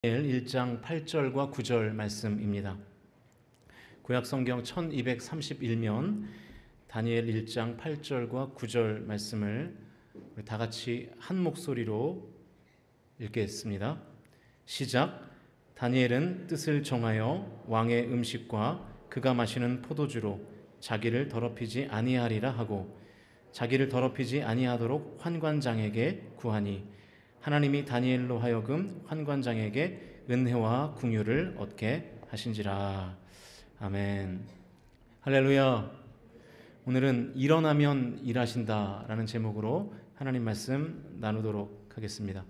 다니엘 1장 8절과 9절 말씀입니다. 구약성경 1231면 다니엘 1장 8절과 9절 말씀을 우리 다 같이 한 목소리로 읽겠습니다. 시작. 다니엘은 뜻을 정하여 왕의 음식과 그가 마시는 포도주로 자기를 더럽히지 아니하리라 하고 자기를 더럽히지 아니하도록 환관장에게 구하니 하나님이 다니엘로 하여금 환관장에게 은혜와 긍휼을 얻게 하신지라. 아멘. 할렐루야. 오늘은 일어나면 일하신다라는 제목으로 하나님 말씀 나누도록 하겠습니다.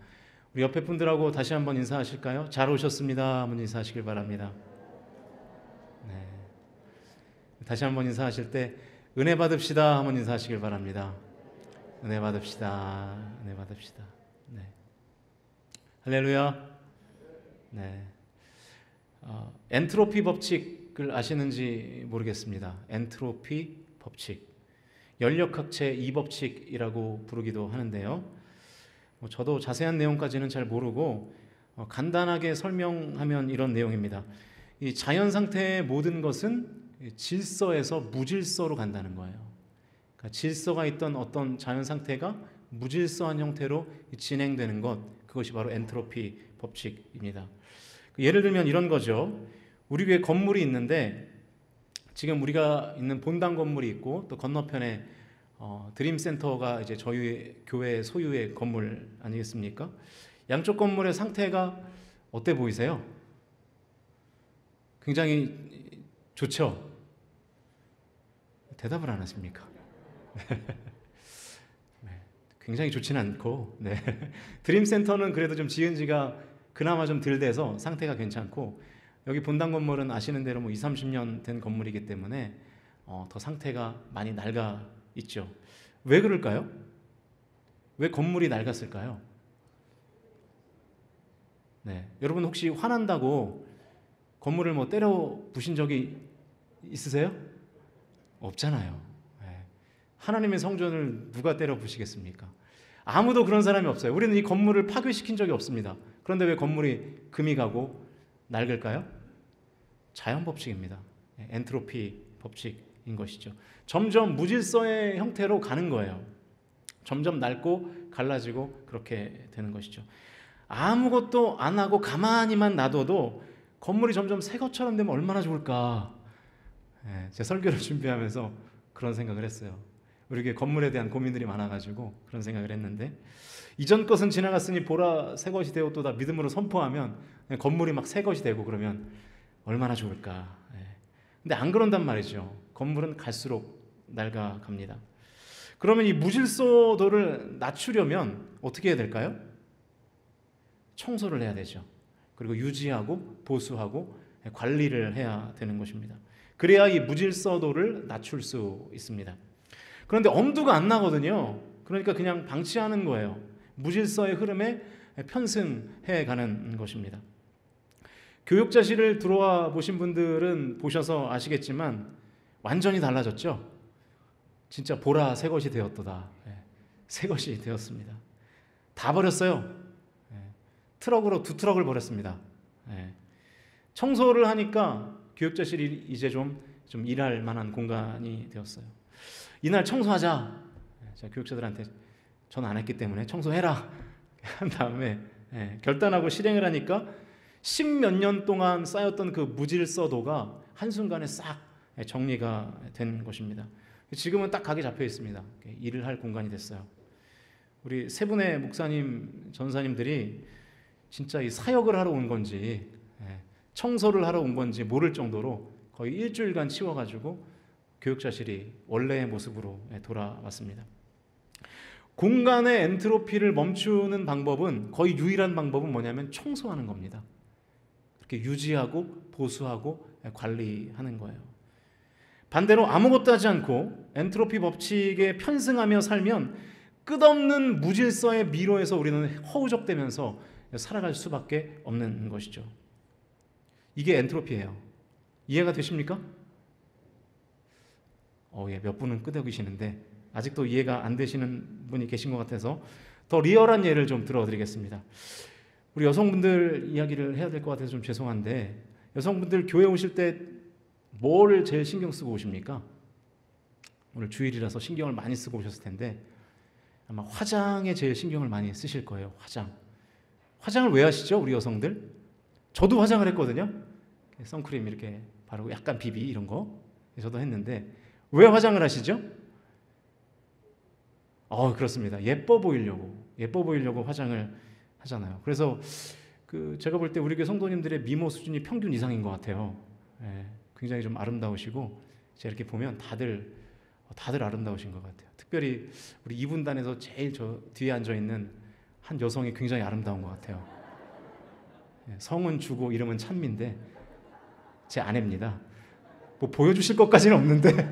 우리 옆에 분들하고 다시 한번 인사하실까요? 잘 오셨습니다. 한번 인사하시길 바랍니다. 네. 다시 한번 인사하실 때 은혜 받읍시다. 한번 인사하시길 바랍니다. 은혜 받읍시다. 은혜 받읍시다. 네. 할렐루야. 네. 엔트로피 법칙을 아시는지 모르겠습니다. 엔트로피 법칙. 연력학체 2법칙이라고 부르기도 하는데요. 저도 자세한 내용까지는 잘 모르고 간단하게 설명하면 이런 내용입니다. 이 자연 상태의 모든 것은 질서에서 무질서로 간다는 거예요. 그러니까 질서가 있던 어떤 자연 상태가 무질서한 형태로 진행되는 것, 그것이 바로 엔트로피 법칙입니다. 예를 들면 이런 거죠. 우리 교회 건물이 있는데 지금 우리가 있는 본당 건물이 있고 또 건너편에 드림센터가 이제 저희 교회 소유의 건물 아니겠습니까? 양쪽 건물의 상태가 어때 보이세요? 굉장히 좋죠? 대답을 안 하십니까? 굉장히 좋지는 않고, 네. 드림센터는 그래도 좀 지은 지가 그나마 좀 덜 돼서 상태가 괜찮고, 여기 본당 건물은 아시는 대로 뭐 20, 30년 된 건물이기 때문에 더 상태가 많이 낡아 있죠. 왜 그럴까요? 왜 건물이 낡았을까요? 네. 여러분 혹시 화난다고 건물을 뭐 때려 부신 적이 있으세요? 없잖아요. 네. 하나님의 성전을 누가 때려 부시겠습니까? 아무도 그런 사람이 없어요. 우리는 이 건물을 파괴시킨 적이 없습니다. 그런데 왜 건물이 금이 가고 낡을까요? 자연 법칙입니다. 엔트로피 법칙인 것이죠. 점점 무질서의 형태로 가는 거예요. 점점 낡고 갈라지고 그렇게 되는 것이죠. 아무것도 안 하고 가만히만 놔둬도 건물이 점점 새 것처럼 되면 얼마나 좋을까. 제 설교를 준비하면서 그런 생각을 했어요. 우리 교회 건물에 대한 고민들이 많아가지고 그런 생각을 했는데, 이전 것은 지나갔으니 보라 새 것이 되었도다 믿음으로 선포하면 건물이 막 새 것이 되고 그러면 얼마나 좋을까. 근데 안 그런단 말이죠. 건물은 갈수록 낡아갑니다. 그러면 이 무질서도를 낮추려면 어떻게 해야 될까요? 청소를 해야 되죠. 그리고 유지하고 보수하고 관리를 해야 되는 것입니다. 그래야 이 무질서도를 낮출 수 있습니다. 그런데 엄두가 안 나거든요. 그러니까 그냥 방치하는 거예요. 무질서의 흐름에 편승해 가는 것입니다. 교육자실을 들어와 보신 분들은 보셔서 아시겠지만 완전히 달라졌죠. 진짜 보라 새 것이 되었도다. 새 것이 되었습니다. 다 버렸어요. 트럭으로 2트럭을 버렸습니다. 청소를 하니까 교육자실이 이제 좀 일할 만한 공간이 되었어요. 이날 청소하자. 제가 교육자들한테 전 안 했기 때문에 청소해라 한 다음에 결단하고 실행을 하니까 10몇 년 동안 쌓였던 그 무질서도가 한순간에 싹 정리가 된 것입니다. 지금은 딱 각이 잡혀 있습니다. 일을 할 공간이 됐어요. 우리 세 분의 목사님, 전사님들이 진짜 이 사역을 하러 온 건지 청소를 하러 온 건지 모를 정도로 거의 일주일간 치워가지고 교육자실이 원래의 모습으로 돌아왔습니다. 공간의 엔트로피를 멈추는 방법은, 거의 유일한 방법은 뭐냐면 청소하는 겁니다. 이렇게 유지하고 보수하고 관리하는 거예요. 반대로 아무것도 하지 않고 엔트로피 법칙에 편승하며 살면 끝없는 무질서의 미로에서 우리는 허우적대면서 살아갈 수밖에 없는 것이죠. 이게 엔트로피예요. 이해가 되십니까? 몇 분은 끄덕이시는데 아직도 이해가 안 되시는 분이 계신 것 같아서 더 리얼한 예를 좀 들어드리겠습니다. 우리 여성분들 이야기를 해야 될 것 같아서 좀 죄송한데, 여성분들 교회 오실 때 뭘 제일 신경 쓰고 오십니까? 오늘 주일이라서 신경을 많이 쓰고 오셨을 텐데 아마 화장에 제일 신경을 많이 쓰실 거예요. 화장을 왜 하시죠? 우리 여성들? 저도 화장을 했거든요. 선크림 이렇게 바르고 약간 비비 이런 거 저도 했는데 왜 화장을 하시죠? 그렇습니다. 예뻐 보이려고 화장을 하잖아요. 그래서 제가 볼 때 우리 교회 성도님들의 미모 수준이 평균 이상인 것 같아요. 굉장히 좀 아름다우시고 제가 이렇게 보면 다들 아름다우신 것 같아요. 특별히 우리 이분단에서 제일 저 뒤에 앉아 있는 한 여성이 굉장히 아름다운 것 같아요. 성은 주고 이름은 찬미인데 제 아내입니다. 뭐 보여주실 것까지는 없는데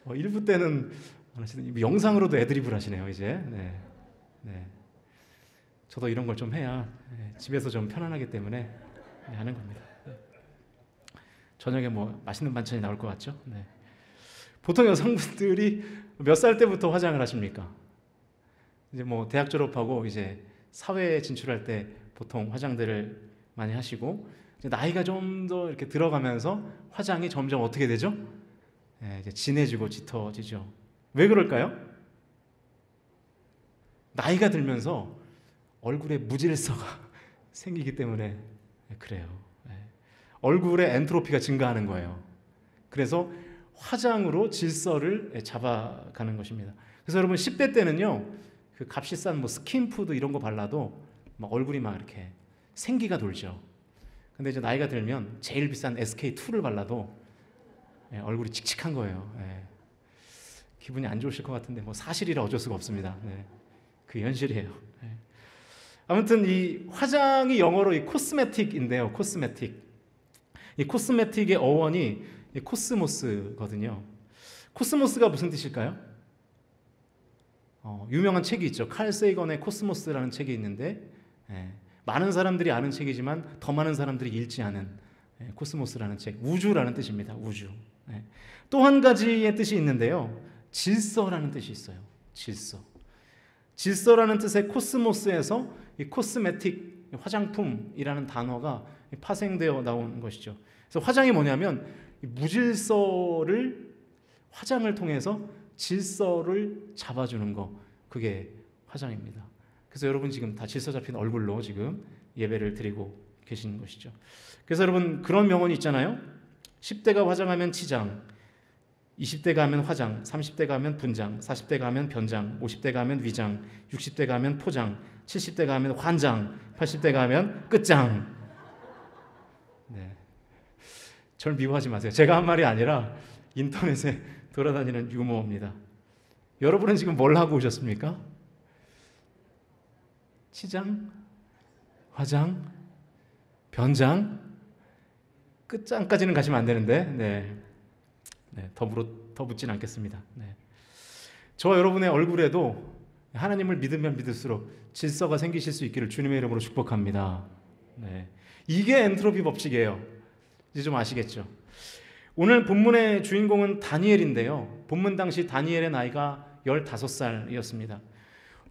1부 때는 영상으로도 애드립을 하시네요. 이제 네. 저도 이런 걸 좀 해야 집에서 좀 편안하기 때문에 하는 겁니다. 저녁에 뭐 맛있는 반찬이 나올 것 같죠? 네. 보통 여성분들이 몇 살 때부터 화장을 하십니까? 이제 뭐 대학 졸업하고 이제 사회에 진출할 때 보통 화장들을 많이 하시고 이제 나이가 좀 더 이렇게 들어가면서 화장이 점점 어떻게 되죠? 이제 진해지고 짙어지죠. 왜 그럴까요? 나이가 들면서 얼굴에 무질서가 생기기 때문에 그래요. 얼굴에 엔트로피가 증가하는 거예요. 그래서 화장으로 질서를 잡아가는 것입니다. 그래서 여러분 10대 때는요, 그 값이 싼 뭐 스킨푸드 이런 거 발라도 막 얼굴이 막 이렇게 생기가 돌죠. 근데 이제 나이가 들면 제일 비싼 SK2를 발라도 얼굴이 칙칙한 거예요. 기분이 안 좋으실 것 같은데 뭐 사실이라 어쩔 수가 없습니다. 그 현실이에요. 아무튼 이 화장이 영어로 이 코스메틱인데요. 이 코스메틱의 어원이 이 코스모스거든요. 코스모스가 무슨 뜻일까요? 유명한 책이 있죠. 칼 세이건의 코스모스라는 책이 있는데 많은 사람들이 아는 책이지만 더 많은 사람들이 읽지 않은 코스모스라는 책, 우주라는 뜻입니다. 우주. 또 한 가지의 뜻이 있는데요. 질서라는 뜻이 있어요. 질서라는 뜻의 코스모스에서 이 코스메틱, 화장품이라는 단어가 파생되어 나온 것이죠. 그래서 화장이 뭐냐면 무질서를 화장을 통해서 질서를 잡아주는 거, 그게 화장입니다. 그래서 여러분 지금 다 질서 잡힌 얼굴로 지금 예배를 드리고 계시는 것이죠. 그래서 여러분 그런 명언이 있잖아요. 10대가 화장하면 치장, 20대가 하면 화장, 30대가 하면 분장, 40대가 하면 변장, 50대가 하면 위장, 60대가 하면 포장, 70대가 하면 환장, 80대가 하면 끝장. 절 미워하지 마세요. 제가 한 말이 아니라 인터넷에 돌아다니는 유머입니다. 여러분은 지금 뭘 하고 오셨습니까? 치장, 화장, 변장, 끝장까지는 가시면 안 되는데 더 묻진 않겠습니다. 저와 여러분의 얼굴에도 하나님을 믿으면 믿을수록 질서가 생기실 수 있기를 주님의 이름으로 축복합니다. 이게 엔트로피 법칙이에요. 이제 좀 아시겠죠? 오늘 본문의 주인공은 다니엘인데요. 본문 당시 다니엘의 나이가 15살이었습니다.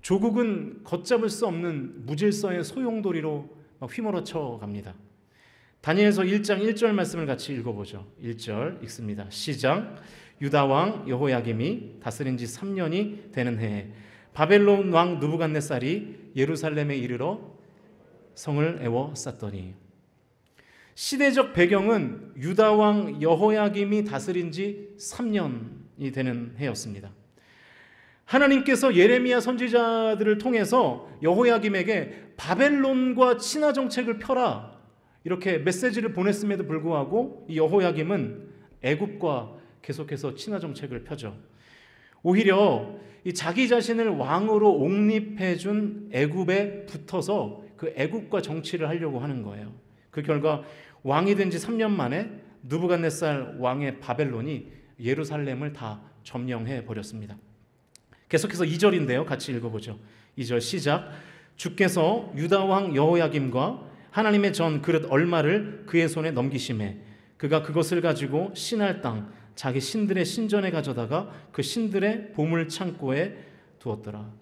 조국은 걷잡을 수 없는 무질서의 소용돌이로 막 휘몰아쳐 갑니다. 다니엘서 1장 1절 말씀을 같이 읽어보죠. 1절 읽습니다. 시작. 유다 왕 여호야김이 다스린 지 3년이 되는 해에 바벨론 왕 느부갓네살이 예루살렘에 이르러 성을 에워쌌더니. 시대적 배경은 유다 왕 여호야김이 다스린 지 3년이 되는 해였습니다. 하나님께서 예레미야 선지자들을 통해서 여호야김에게 바벨론과 친화 정책을 펴라 이렇게 메시지를 보냈음에도 불구하고 이 여호야김은 애굽과 계속해서 친화 정책을 펴죠. 오히려 이 자기 자신을 왕으로 옹립해준 애굽에 붙어서 그 애굽과 정치를 하려고 하는 거예요. 그 결과 왕이 된 지 3년 만에 느부갓네살 왕의 바벨론이 예루살렘을 다 점령해 버렸습니다. 계속해서 2절인데요. 같이 읽어보죠. 2절 시작. 주께서 유다 왕 여호야김과 하나님의 전 그릇 얼마를 그의 손에 넘기심에 그가 그것을 가지고 신할 땅 자기 신들의 신전에 가져다가 그 신들의 보물 창고에 두었더라.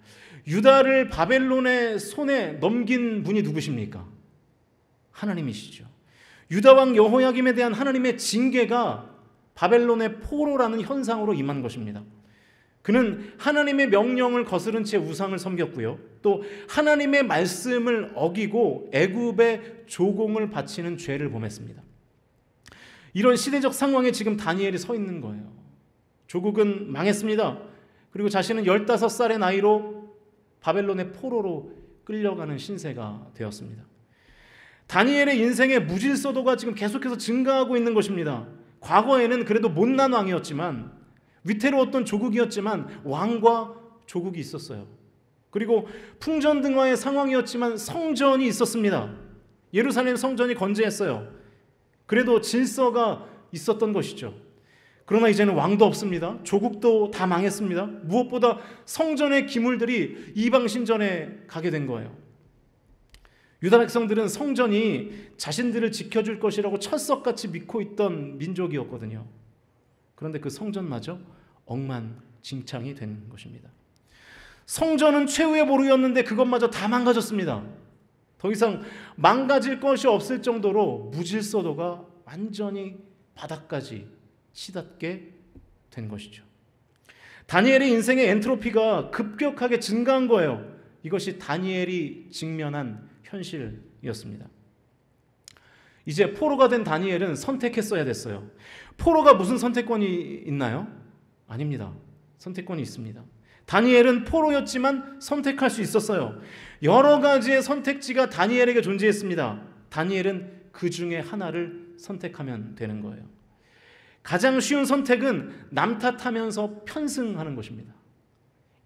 유다를 바벨론의 손에 넘긴 분이 누구십니까? 하나님이시죠. 유다 왕 여호야김에 대한 하나님의 징계가 바벨론의 포로라는 현상으로 임한 것입니다. 그는 하나님의 명령을 거스른 채 우상을 섬겼고요. 또 하나님의 말씀을 어기고 애굽의 조공을 바치는 죄를 범했습니다. 이런 시대적 상황에 지금 다니엘이 서 있는 거예요. 조국은 망했습니다. 그리고 자신은 15살의 나이로 바벨론의 포로로 끌려가는 신세가 되었습니다. 다니엘의 인생의 무질서도가 지금 계속해서 증가하고 있는 것입니다. 과거에는 그래도 못난 왕이었지만, 위태로웠던 조국이었지만 왕과 조국이 있었어요. 그리고 풍전등화의 상황이었지만 성전이 있었습니다. 예루살렘 성전이 건재했어요. 그래도 질서가 있었던 것이죠. 그러나 이제는 왕도 없습니다. 조국도 다 망했습니다. 무엇보다 성전의 기물들이 이방 신전에 가게 된 거예요. 유다 백성들은 성전이 자신들을 지켜줄 것이라고 철석같이 믿고 있던 민족이었거든요. 그런데 그 성전마저 엉망진창이 된 것입니다. 성전은 최후의 보루였는데 그것마저 다 망가졌습니다. 더 이상 망가질 것이 없을 정도로 무질서도가 완전히 바닥까지 치닫게 된 것이죠. 다니엘의 인생의 엔트로피가 급격하게 증가한 거예요. 이것이 다니엘이 직면한 현실이었습니다. 이제 포로가 된 다니엘은 선택했어야 됐어요. 포로가 무슨 선택권이 있나요? 아닙니다. 선택권이 있습니다. 다니엘은 포로였지만 선택할 수 있었어요. 여러 가지의 선택지가 다니엘에게 존재했습니다. 다니엘은 그 중에 하나를 선택하면 되는 거예요. 가장 쉬운 선택은 남 탓하면서 편승하는 것입니다.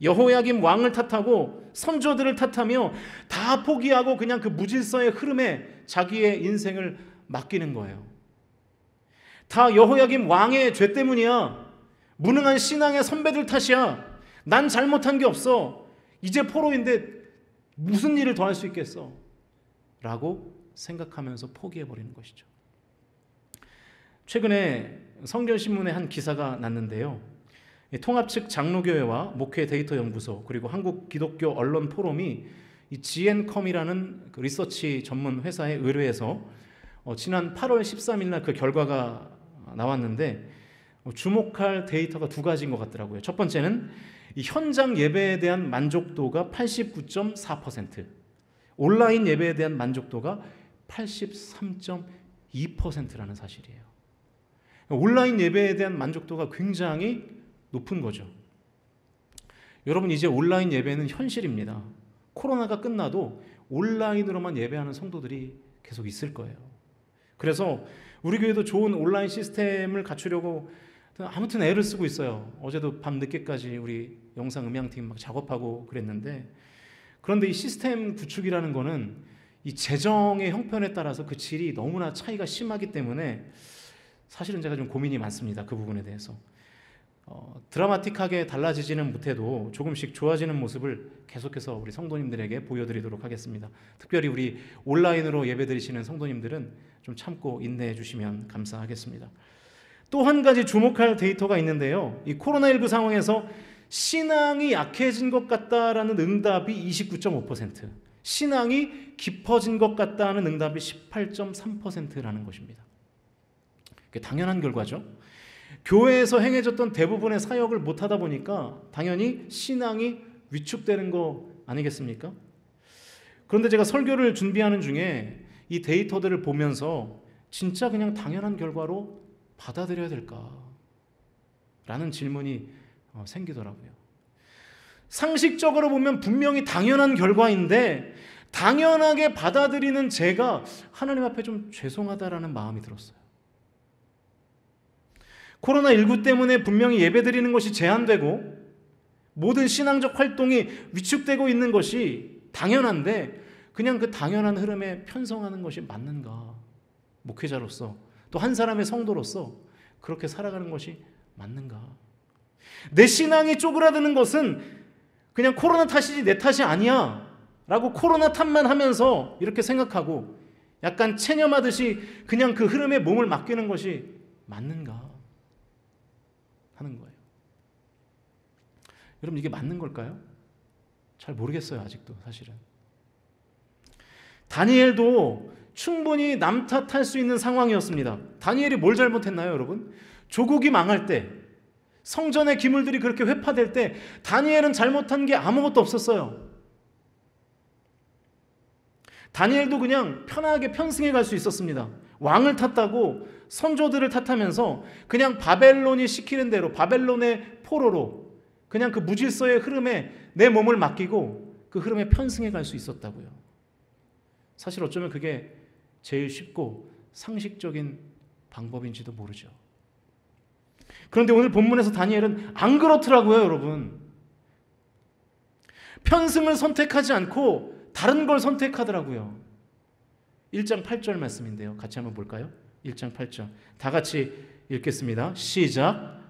여호야김 왕을 탓하고 선조들을 탓하며 다 포기하고 그냥 그 무질서의 흐름에 자기의 인생을 맡기는 거예요. 다 여호야김 왕의 죄 때문이야. 무능한 신앙의 선배들 탓이야. 난 잘못한 게 없어. 이제 포로인데 무슨 일을 더 할 수 있겠어? 라고 생각하면서 포기해버리는 것이죠. 최근에 성결신문에 한 기사가 났는데요. 통합 측 장로교회와 목회 데이터 연구소 그리고 한국 기독교 언론 포럼이 이 GN컴이라는 그 리서치 전문 회사에 의뢰해서 지난 8월 13일 날 그 결과가 나왔는데 주목할 데이터가 두 가지인 것 같더라고요. 첫 번째는 이 현장 예배에 대한 만족도가 89.4%, 온라인 예배에 대한 만족도가 83.2%라는 사실이에요. 온라인 예배에 대한 만족도가 굉장히 높은 거죠. 여러분, 이제 온라인 예배는 현실입니다. 코로나가 끝나도 온라인으로만 예배하는 성도들이 계속 있을 거예요. 그래서 우리 교회도 좋은 온라인 시스템을 갖추려고 아무튼 애를 쓰고 있어요. 어제도 밤 늦게까지 우리 영상 음향팀 막 작업하고 그랬는데, 그런데 이 시스템 구축이라는 거는 이 재정의 형편에 따라서 그 질이 너무나 차이가 심하기 때문에 사실은 제가 좀 고민이 많습니다. 그 부분에 대해서. 드라마틱하게 달라지지는 못해도 조금씩 좋아지는 모습을 계속해서 우리 성도님들에게 보여드리도록 하겠습니다. 특별히 우리 온라인으로 예배드리시는 성도님들은 좀 참고 인내해 주시면 감사하겠습니다. 또 한 가지 주목할 데이터가 있는데요. 이 코로나19 상황에서 신앙이 약해진 것 같다라는 응답이 29.5%, 신앙이 깊어진 것 같다는 응답이 18.3%라는 것입니다. 당연한 결과죠. 교회에서 행해졌던 대부분의 사역을 못하다 보니까 당연히 신앙이 위축되는 거 아니겠습니까? 그런데 제가 설교를 준비하는 중에 이 데이터들을 보면서 진짜 그냥 당연한 결과로 받아들여야 될까? 라는 질문이 생기더라고요. 상식적으로 보면 분명히 당연한 결과인데 당연하게 받아들이는 제가 하나님 앞에 좀 죄송하다라는 마음이 들었어요. 코로나19 때문에 분명히 예배드리는 것이 제한되고 모든 신앙적 활동이 위축되고 있는 것이 당연한데 그냥 그 당연한 흐름에 편성하는 것이 맞는가? 목회자로서 또 한 사람의 성도로서 그렇게 살아가는 것이 맞는가? 내 신앙이 쪼그라드는 것은 그냥 코로나 탓이지 내 탓이 아니야 라고 코로나 탓만 하면서 이렇게 생각하고 약간 체념하듯이 그냥 그 흐름에 몸을 맡기는 것이 맞는가 하는 거예요. 여러분, 이게 맞는 걸까요? 잘 모르겠어요, 아직도 사실은. 다니엘도 충분히 남 탓할 수 있는 상황이었습니다. 다니엘이 뭘 잘못했나요, 여러분? 조국이 망할 때, 성전의 기물들이 그렇게 회파될 때 다니엘은 잘못한 게 아무것도 없었어요. 다니엘도 그냥 편하게 편승해 갈 수 있었습니다. 왕을 탓하고 선조들을 탓하면서 그냥 바벨론이 시키는 대로, 바벨론의 포로로 그냥 그 무질서의 흐름에 내 몸을 맡기고 그 흐름에 편승해 갈 수 있었다고요. 사실 어쩌면 그게 제일 쉽고 상식적인 방법인지도 모르죠. 그런데 오늘 본문에서 다니엘은 안 그렇더라고요, 여러분. 편승을 선택하지 않고 다른 걸 선택하더라고요. 1장 8절 말씀인데요. 같이 한번 볼까요? 1장 8절. 다 같이 읽겠습니다. 시작.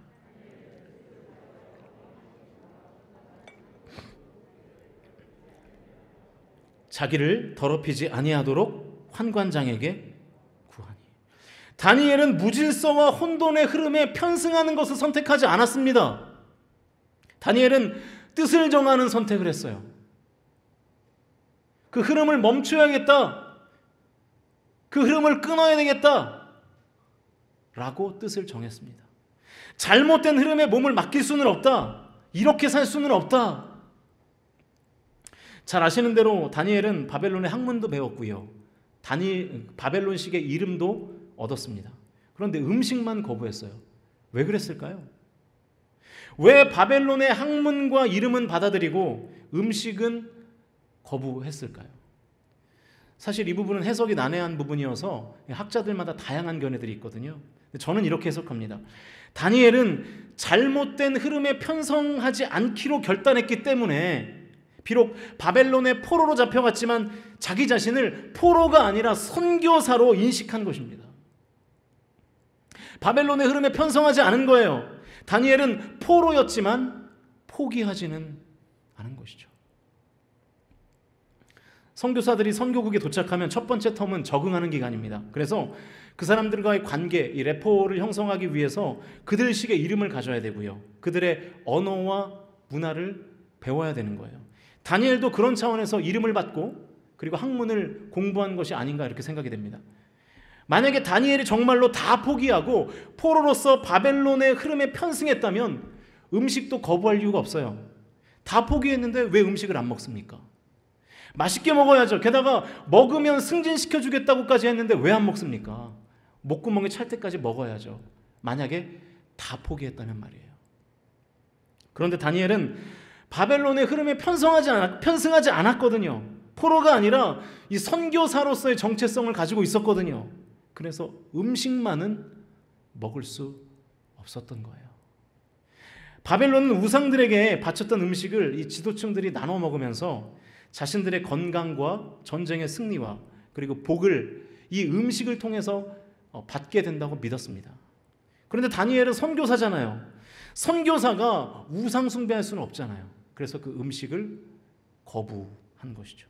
자기를 더럽히지 아니하도록 환관장에게 구하니. 다니엘은 무질서와 혼돈의 흐름에 편승하는 것을 선택하지 않았습니다. 다니엘은 뜻을 정하는 선택을 했어요. 그 흐름을 멈춰야겠다. 그 흐름을 끊어야 되겠다. 라고 뜻을 정했습니다. 잘못된 흐름에 몸을 맡길 수는 없다. 이렇게 살 수는 없다. 잘 아시는 대로 다니엘은 바벨론의 학문도 배웠고요. 바벨론식의 이름도 얻었습니다. 그런데 음식만 거부했어요. 왜 그랬을까요? 왜 바벨론의 학문과 이름은 받아들이고 음식은 거부했을까요? 사실 이 부분은 해석이 난해한 부분이어서 학자들마다 다양한 견해들이 있거든요. 저는 이렇게 해석합니다. 다니엘은 잘못된 흐름에 편성하지 않기로 결단했기 때문에 비록 바벨론의 포로로 잡혀갔지만 자기 자신을 포로가 아니라 선교사로 인식한 것입니다. 바벨론의 흐름에 편성하지 않은 거예요. 다니엘은 포로였지만 포기하지는 않은 것이죠. 선교사들이 선교국에 도착하면 첫 번째 텀은 적응하는 기간입니다. 그래서 그 사람들과의 관계, 이 레포를 형성하기 위해서 그들식의 이름을 가져야 되고요. 그들의 언어와 문화를 배워야 되는 거예요. 다니엘도 그런 차원에서 이름을 받고 그리고 학문을 공부한 것이 아닌가 이렇게 생각이 됩니다. 만약에 다니엘이 정말로 다 포기하고 포로로서 바벨론의 흐름에 편승했다면 음식도 거부할 이유가 없어요. 다 포기했는데 왜 음식을 안 먹습니까? 맛있게 먹어야죠. 게다가 먹으면 승진시켜주겠다고까지 했는데 왜 안 먹습니까? 목구멍에 찰 때까지 먹어야죠. 만약에 다 포기했다면 말이에요. 그런데 다니엘은 바벨론의 흐름에 편승하지 않았거든요. 포로가 아니라 이 선교사로서의 정체성을 가지고 있었거든요. 그래서 음식만은 먹을 수 없었던 거예요. 바벨론은 우상들에게 바쳤던 음식을 이 지도층들이 나눠 먹으면서 자신들의 건강과 전쟁의 승리와 그리고 복을 이 음식을 통해서 받게 된다고 믿었습니다. 그런데 다니엘은 선교사잖아요. 선교사가 우상 숭배할 수는 없잖아요. 그래서 그 음식을 거부한 것이죠.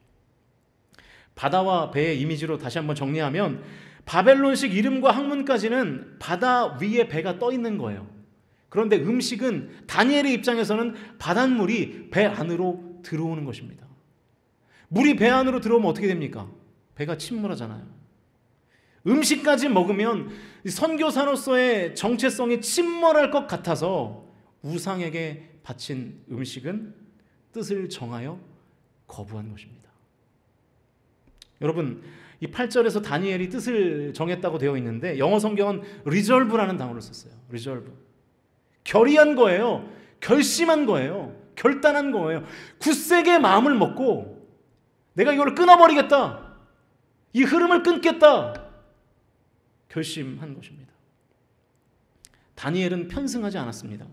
바다와 배의 이미지로 다시 한번 정리하면 바벨론식 이름과 학문까지는 바다 위에 배가 떠 있는 거예요. 그런데 음식은 다니엘의 입장에서는 바닷물이 배 안으로 들어오는 것입니다. 물이 배 안으로 들어오면 어떻게 됩니까? 배가 침몰하잖아요. 음식까지 먹으면 선교사로서의 정체성이 침몰할 것 같아서 우상에게 바친 음식은 뜻을 정하여 거부한 것입니다. 여러분, 이 8절에서 다니엘이 뜻을 정했다고 되어 있는데 영어 성경은 resolve라는 단어를 썼어요. resolve. 결의한 거예요. 결심한 거예요. 결단한 거예요. 굳세게 마음을 먹고 내가 이걸 끊어버리겠다. 이 흐름을 끊겠다. 결심한 것입니다. 다니엘은 편승하지 않았습니다.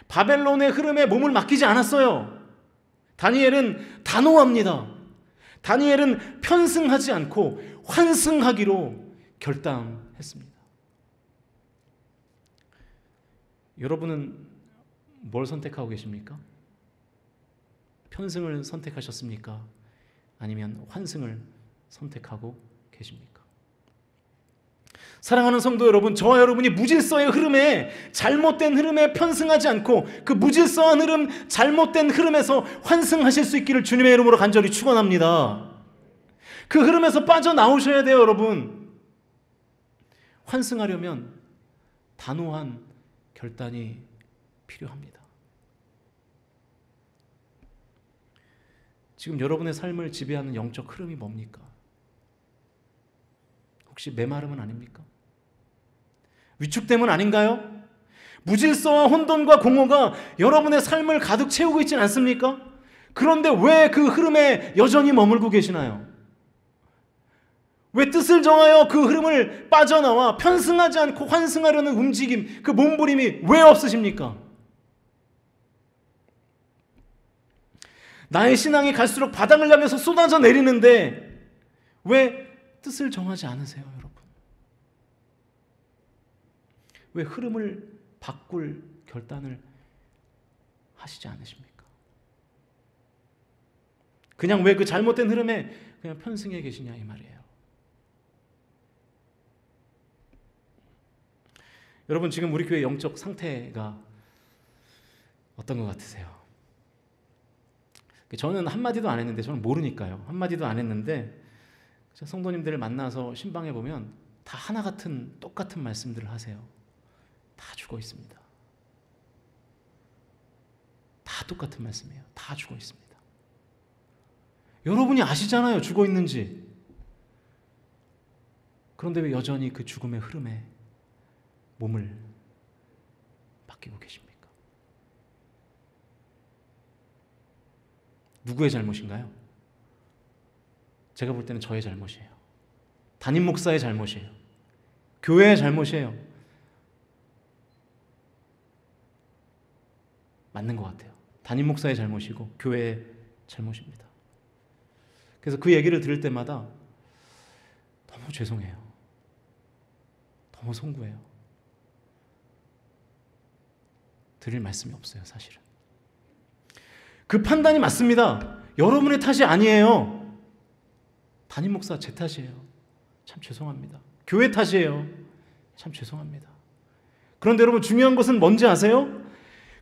바벨론의 흐름에 몸을 맡기지 않았어요. 다니엘은 단호합니다. 다니엘은 편승하지 않고 환승하기로 결단했습니다. 여러분은 뭘 선택하고 계십니까? 편승을 선택하셨습니까? 아니면 환승을 선택하고 계십니까? 사랑하는 성도 여러분, 저와 여러분이 무질서의 흐름에, 잘못된 흐름에 편승하지 않고 그 무질서한 흐름, 잘못된 흐름에서 환승하실 수 있기를 주님의 이름으로 간절히 축원합니다. 그 흐름에서 빠져나오셔야 돼요, 여러분. 환승하려면 단호한 결단이 필요합니다. 지금 여러분의 삶을 지배하는 영적 흐름이 뭡니까? 혹시 메마름은 아닙니까? 위축됨은 아닌가요? 무질서와 혼돈과 공허가 여러분의 삶을 가득 채우고 있지는 않습니까? 그런데 왜 그 흐름에 여전히 머물고 계시나요? 왜 뜻을 정하여 그 흐름을 빠져나와 편승하지 않고 환승하려는 움직임, 그 몸부림이 왜 없으십니까? 나의 신앙이 갈수록 바닥을 향해서 쏟아져 내리는데 왜 뜻을 정하지 않으세요, 여러분? 왜 흐름을 바꿀 결단을 하시지 않으십니까? 그냥 왜 그 잘못된 흐름에 그냥 편승해 계시냐 이 말이에요. 여러분, 지금 우리 교회 영적 상태가 어떤 것 같으세요? 저는 한마디도 안 했는데, 저는 모르니까요. 한마디도 안 했는데 성도님들을 만나서 신방에 보면 다 하나 같은 똑같은 말씀들을 하세요. 다 죽어 있습니다. 다 똑같은 말씀이에요. 다 죽어 있습니다. 여러분이 아시잖아요, 죽어 있는지. 그런데 왜 여전히 그 죽음의 흐름에 몸을 맡기고 계십니까? 누구의 잘못인가요? 제가 볼 때는 저의 잘못이에요. 담임 목사의 잘못이에요. 교회의 잘못이에요. 맞는 것 같아요. 담임 목사의 잘못이고 교회의 잘못입니다. 그래서 그 얘기를 들을 때마다 너무 죄송해요. 너무 송구해요. 드릴 말씀이 없어요, 사실은. 그 판단이 맞습니다. 여러분의 탓이 아니에요. 담임 목사 제 탓이에요. 참 죄송합니다. 교회 탓이에요. 참 죄송합니다. 그런데 여러분, 중요한 것은 뭔지 아세요?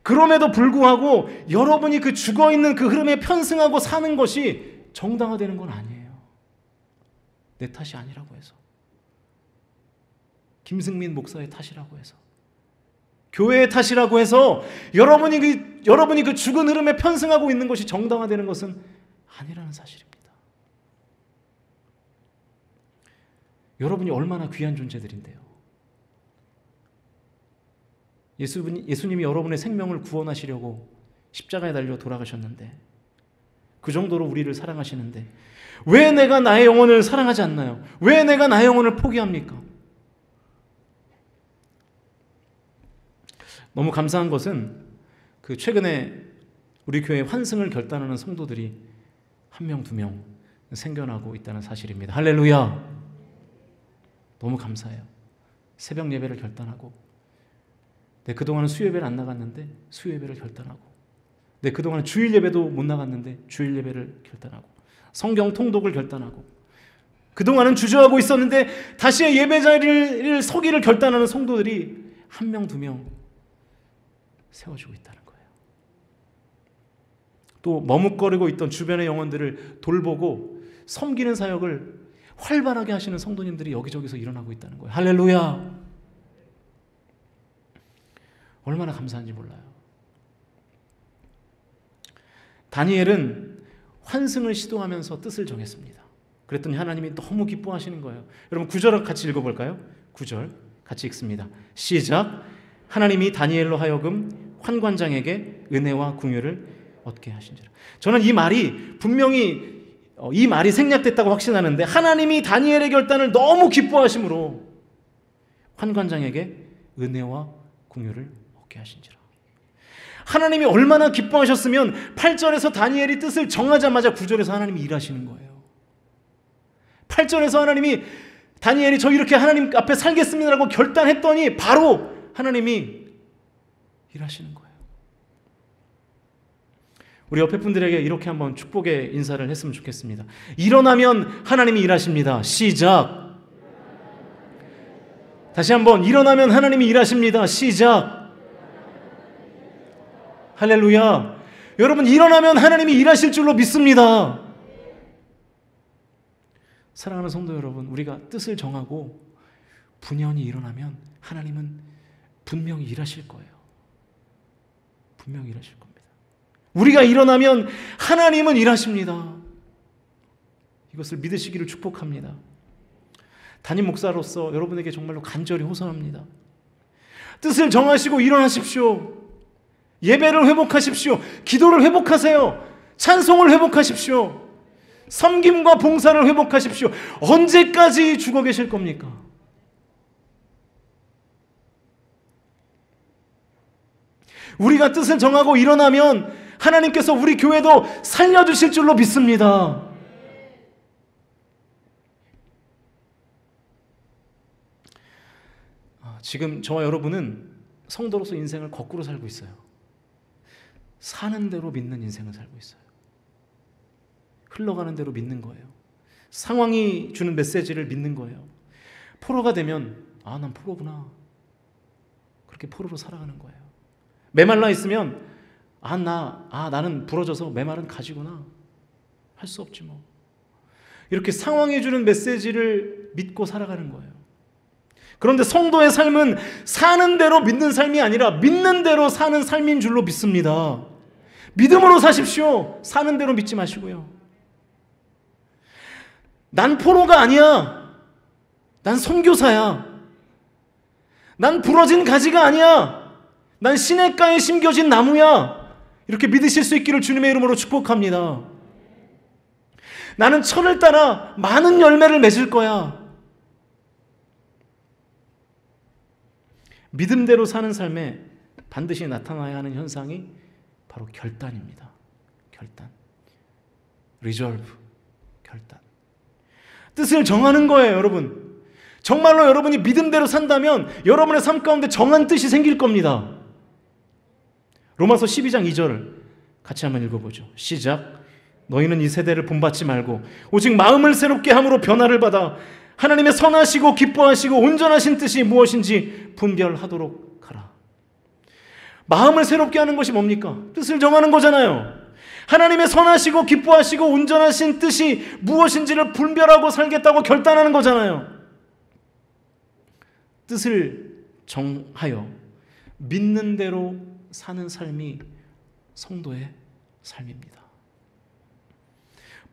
그럼에도 불구하고 여러분이 그 죽어있는 그 흐름에 편승하고 사는 것이 정당화되는 건 아니에요. 내 탓이 아니라고 해서, 김승민 목사의 탓이라고 해서, 교회의 탓이라고 해서 여러분이 그 죽은 흐름에 편승하고 있는 것이 정당화되는 것은 아니라는 사실입니다. 여러분이 얼마나 귀한 존재들인데요. 예수님이 여러분의 생명을 구원하시려고 십자가에 달려 돌아가셨는데, 그 정도로 우리를 사랑하시는데 왜 내가 나의 영혼을 사랑하지 않나요? 왜 내가 나의 영혼을 포기합니까? 너무 감사한 것은 그 최근에 우리 교회 환승을 결단하는 성도들이 1명, 2명 생겨나고 있다는 사실입니다. 할렐루야! 너무 감사해요. 새벽 예배를 결단하고, 그동안은 수요예배를 안 나갔는데 수요예배를 결단하고, 그동안은 주일 예배도 못 나갔는데 주일 예배를 결단하고, 성경 통독을 결단하고, 그동안은 주저하고 있었는데 다시 예배 자리를 서기를 결단하는 성도들이 1명, 2명 세워지고 있다는 거예요. 또 머뭇거리고 있던 주변의 영혼들을 돌보고 섬기는 사역을 활발하게 하시는 성도님들이 여기저기서 일어나고 있다는 거예요. 할렐루야! 얼마나 감사한지 몰라요. 다니엘은 환승을 시도하면서 뜻을 정했습니다. 그랬더니 하나님이 너무 기뻐하시는 거예요. 여러분, 9절 같이 읽어볼까요? 9절 같이 읽습니다. 시작. 하나님이 다니엘로 하여금 환관장에게 은혜와 궁유를 얻게 하신지라. 저는 이 말이 분명히 이 말이 생략됐다고 확신하는데, 하나님이 다니엘의 결단을 너무 기뻐하심으로 환관장에게 은혜와 궁유를 얻게 하신지라. 하나님이 얼마나 기뻐하셨으면 8절에서 다니엘이 뜻을 정하자마자 9절에서 하나님이 일하시는 거예요. 8절에서 하나님이 다니엘이 저 이렇게 하나님 앞에 살겠습니다라고 결단했더니 바로 하나님이 일하시는 거예요. 우리 옆에 분들에게 이렇게 한번 축복의 인사를 했으면 좋겠습니다. 일어나면 하나님이 일하십니다. 시작. 다시 한번, 일어나면 하나님이 일하십니다. 시작. 할렐루야. 여러분, 일어나면 하나님이 일하실 줄로 믿습니다. 사랑하는 성도 여러분, 우리가 뜻을 정하고 분연히 일어나면 하나님은 분명히 일하실 거예요. 분명히 일하실 겁니다. 우리가 일어나면 하나님은 일하십니다. 이것을 믿으시기를 축복합니다. 담임 목사로서 여러분에게 정말로 간절히 호소합니다. 뜻을 정하시고 일어나십시오. 예배를 회복하십시오. 기도를 회복하세요. 찬송을 회복하십시오. 섬김과 봉사를 회복하십시오. 언제까지 죽어 계실 겁니까? 우리가 뜻을 정하고 일어나면 하나님께서 우리 교회도 살려주실 줄로 믿습니다. 지금 저와 여러분은 성도로서 인생을 거꾸로 살고 있어요. 사는 대로 믿는 인생을 살고 있어요. 흘러가는 대로 믿는 거예요. 상황이 주는 메시지를 믿는 거예요. 포로가 되면 난 포로구나. 그렇게 포로로 살아가는 거예요. 메말라 있으면 나는 부러져서 메마른 가지구나. 할 수 없지 뭐. 이렇게 상황이 주는 메시지를 믿고 살아가는 거예요. 그런데 성도의 삶은 사는 대로 믿는 삶이 아니라 믿는 대로 사는 삶인 줄로 믿습니다. 믿음으로 사십시오. 사는 대로 믿지 마시고요. 난 포로가 아니야. 난 선교사야. 난 부러진 가지가 아니야. 난 시냇가에 심겨진 나무야. 이렇게 믿으실 수 있기를 주님의 이름으로 축복합니다. 나는 철을 따라 많은 열매를 맺을 거야. 믿음대로 사는 삶에 반드시 나타나야 하는 현상이 바로 결단입니다. 결단. resolve. 결단. 뜻을 정하는 거예요, 여러분. 정말로 여러분이 믿음대로 산다면 여러분의 삶 가운데 정한 뜻이 생길 겁니다. 로마서 12장 2절 같이 한번 읽어보죠. 시작. 너희는 이 세대를 본받지 말고 오직 마음을 새롭게 함으로 변화를 받아 하나님의 선하시고 기뻐하시고 온전하신 뜻이 무엇인지 분별하도록 하라. 마음을 새롭게 하는 것이 뭡니까? 뜻을 정하는 거잖아요. 하나님의 선하시고 기뻐하시고 온전하신 뜻이 무엇인지를 분별하고 살겠다고 결단하는 거잖아요. 뜻을 정하여 믿는 대로 사는 삶이 성도의 삶입니다.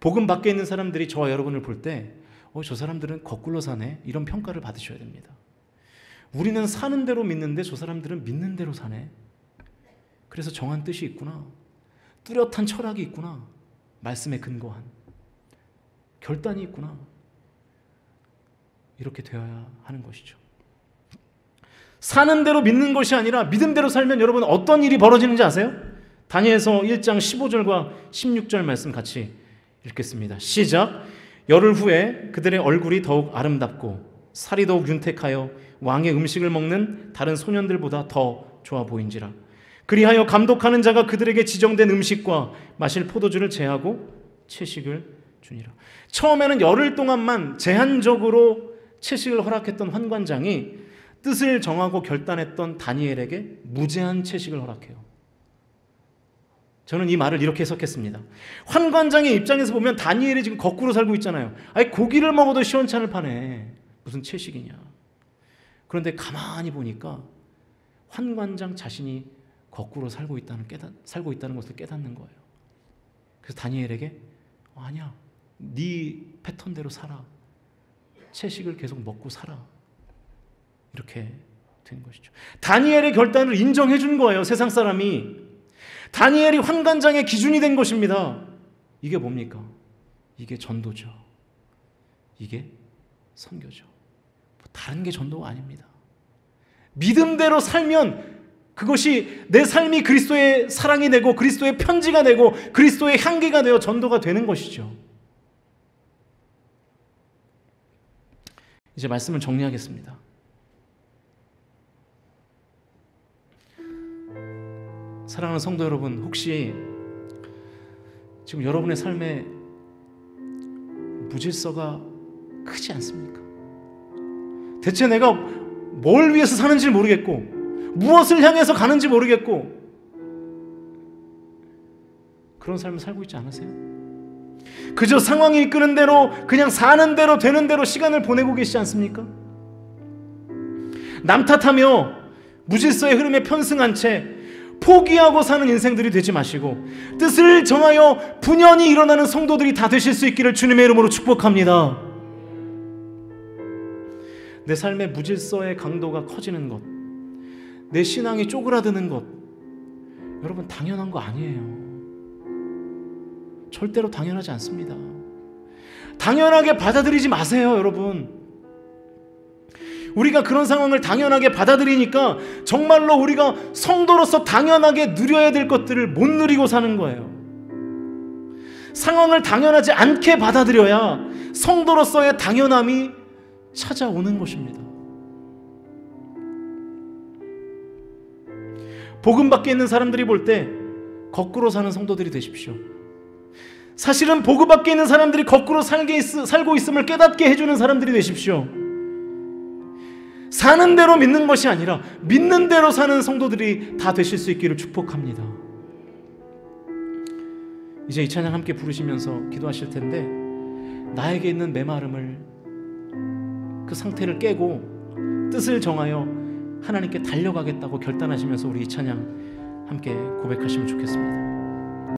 복음 밖에 있는 사람들이 저와 여러분을 볼 때 저 사람들은 거꾸로 사네, 이런 평가를 받으셔야 됩니다. 우리는 사는 대로 믿는데 저 사람들은 믿는 대로 사네. 그래서 정한 뜻이 있구나. 뚜렷한 철학이 있구나. 말씀에 근거한 결단이 있구나. 이렇게 되어야 하는 것이죠. 사는 대로 믿는 것이 아니라 믿음대로 살면 여러분 어떤 일이 벌어지는지 아세요? 다니엘서 1장 15절과 16절 말씀 같이 읽겠습니다. 시작. 열흘 후에 그들의 얼굴이 더욱 아름답고 살이 더욱 윤택하여 왕의 음식을 먹는 다른 소년들보다 더 좋아 보인지라. 그리하여 감독하는 자가 그들에게 지정된 음식과 마실 포도주를 제하고 채식을 주니라. 처음에는 열흘 동안만 제한적으로 채식을 허락했던 환관장이 뜻을 정하고 결단했던 다니엘에게 무제한 채식을 허락해요. 저는 이 말을 이렇게 해석했습니다. 환관장의 입장에서 보면 다니엘이 지금 거꾸로 살고 있잖아요. 아니, 고기를 먹어도 시원찮을 판에 무슨 채식이냐. 그런데 가만히 보니까 환관장 자신이 거꾸로 살고 있다는 것을 깨닫는 거예요. 그래서 다니엘에게 아니야, 네 패턴대로 살아. 채식을 계속 먹고 살아. 이렇게 된 것이죠. 다니엘의 결단을 인정해 준 거예요, 세상 사람이. 다니엘이 환관장의 기준이 된 것입니다. 이게 뭡니까? 이게 전도죠. 이게 선교죠. 다른 게 전도가 아닙니다. 믿음대로 살면 그것이 내 삶이 그리스도의 사랑이 되고 그리스도의 편지가 되고 그리스도의 향기가 되어 전도가 되는 것이죠. 이제 말씀을 정리하겠습니다. 사랑하는 성도 여러분, 혹시 지금 여러분의 삶에 무질서가 크지 않습니까? 대체 내가 뭘 위해서 사는지 모르겠고 무엇을 향해서 가는지 모르겠고 그런 삶을 살고 있지 않으세요? 그저 상황이 이끄는 대로 그냥 사는 대로 되는 대로 시간을 보내고 계시지 않습니까? 남 탓하며 무질서의 흐름에 편승한 채 포기하고 사는 인생들이 되지 마시고 뜻을 정하여 분연히 일어나는 성도들이 다 되실 수 있기를 주님의 이름으로 축복합니다. 내 삶의 무질서의 강도가 커지는 것, 내 신앙이 쪼그라드는 것, 여러분 당연한 거 아니에요. 절대로 당연하지 않습니다. 당연하게 받아들이지 마세요, 여러분. 우리가 그런 상황을 당연하게 받아들이니까 정말로 우리가 성도로서 당연하게 누려야 될 것들을 못 누리고 사는 거예요. 상황을 당연하지 않게 받아들여야 성도로서의 당연함이 찾아오는 것입니다. 복음 밖에 있는 사람들이 볼 때 거꾸로 사는 성도들이 되십시오. 사실은 복음 밖에 있는 사람들이 거꾸로 살고 있음을 깨닫게 해주는 사람들이 되십시오. 사는 대로 믿는 것이 아니라 믿는 대로 사는 성도들이 다 되실 수 있기를 축복합니다. 이제 이 찬양 함께 부르시면서 기도하실 텐데 나에게 있는 메마름을 그 상태를 깨고 뜻을 정하여 하나님께 달려가겠다고 결단하시면서 우리 이 찬양 함께 고백하시면 좋겠습니다.